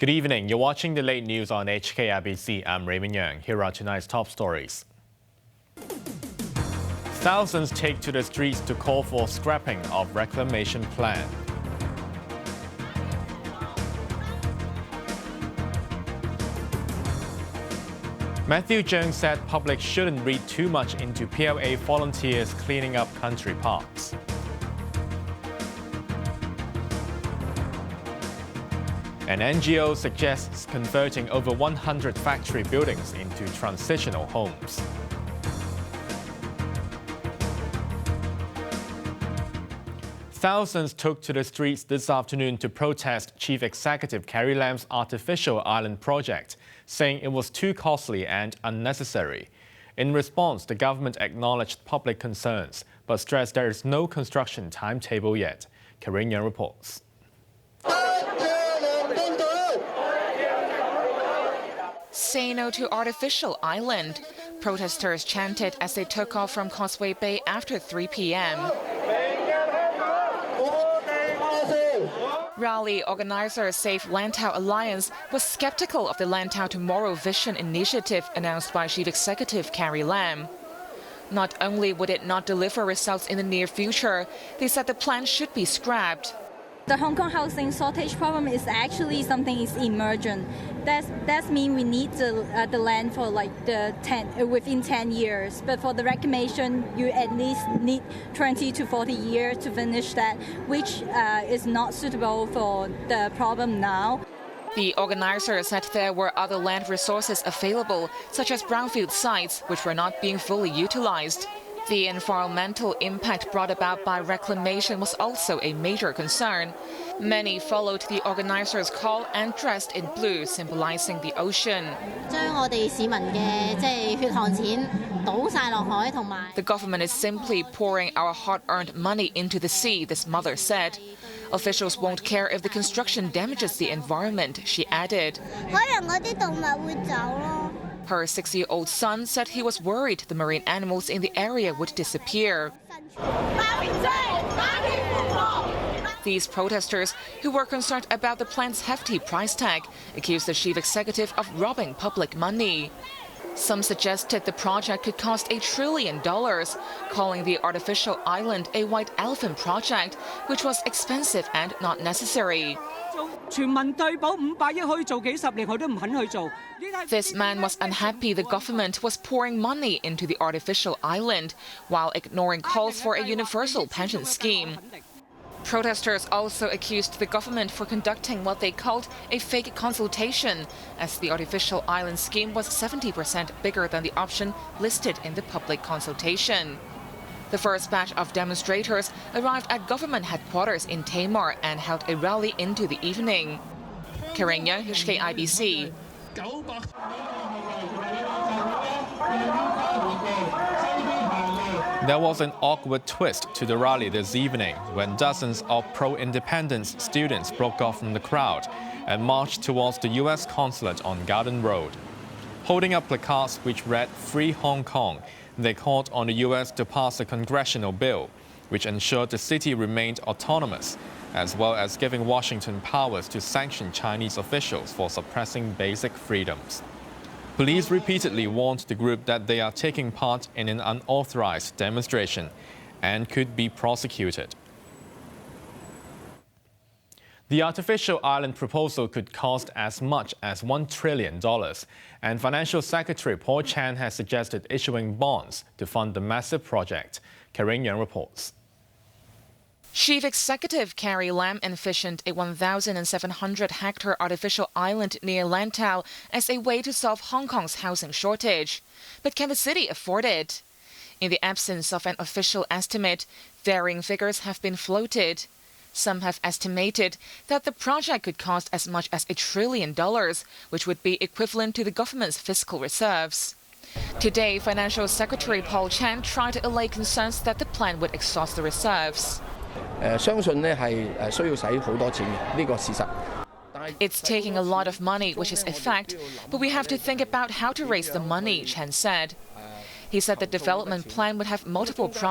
Good evening. You're watching the late news on HKIBC. I'm Raymond Yeung. Here are tonight's top stories. Thousands take to the streets to call for scrapping of reclamation plan. Matthew Yeung said public shouldn't read too much into PLA volunteers cleaning up country parks. An NGO suggests converting over 100 factory buildings into transitional homes. Thousands took to the streets this afternoon to protest Chief Executive Carrie Lam's artificial island project, saying it was too costly and unnecessary. In response, the government acknowledged public concerns, but stressed there is no construction timetable yet. Raymond Yeung reports. Say no to artificial island. Protesters chanted as they took off from Causeway Bay after 3 p.m. Rally organizer Save Lantau Alliance was skeptical of the Lantau Tomorrow Vision initiative announced by Chief Executive Carrie Lam. Not only would it not deliver results in the near future, they said the plan should be scrapped. The Hong Kong housing shortage problem is actually something is emergent. That means we need the land for within 10 years. But for the reclamation, you at least need 20 to 40 years to finish that, which is not suitable for the problem now. The organizer said there were other land resources available, such as brownfield sites, which were not being fully utilized. The environmental impact brought about by reclamation was also a major concern. Many followed the organizers' call and dressed in blue, symbolizing the ocean. The government is simply pouring our hard-earned money into the sea, this mother said. Officials won't care if the construction damages the environment, she added. Her 6-year-old son said he was worried the marine animals in the area would disappear. These protesters, who were concerned about the plan's hefty price tag, accused the chief executive of robbing public money. Some suggested the project could cost $1 trillion, calling the artificial island a white elephant project, which was expensive and not necessary. This man was unhappy the government was pouring money into the artificial island while ignoring calls for a universal pension scheme. Protesters also accused the government for conducting what they called a fake consultation, as the artificial island scheme was 70% bigger than the option listed in the public consultation. The first batch of demonstrators arrived at government headquarters in Tamar and held a rally into the evening. Raymond Yeung, HKIBC. There was an awkward twist to the rally this evening when dozens of pro-independence students broke off from the crowd and marched towards the U.S. consulate on Garden Road. Holding up placards which read "Free Hong Kong," they called on the U.S. to pass a congressional bill which ensured the city remained autonomous, as well as giving Washington powers to sanction Chinese officials for suppressing basic freedoms. Police repeatedly warned the group that they are taking part in an unauthorized demonstration and could be prosecuted. The artificial island proposal could cost as much as $1 trillion, and Financial Secretary Paul Chan has suggested issuing bonds to fund the massive project. Raymond Yeung reports. Chief Executive Carrie Lam envisioned a 1,700-hectare artificial island near Lantau as a way to solve Hong Kong's housing shortage. But can the city afford it? In the absence of an official estimate, varying figures have been floated. Some have estimated that the project could cost as much as $1 trillion, which would be equivalent to the government's fiscal reserves. Today, Financial Secretary Paul Chan tried to allay concerns that the plan would exhaust the reserves. It's taking a lot of money, which is a fact, but we have to think about how to raise the money, Chan said. He said the development plan would have multiple projects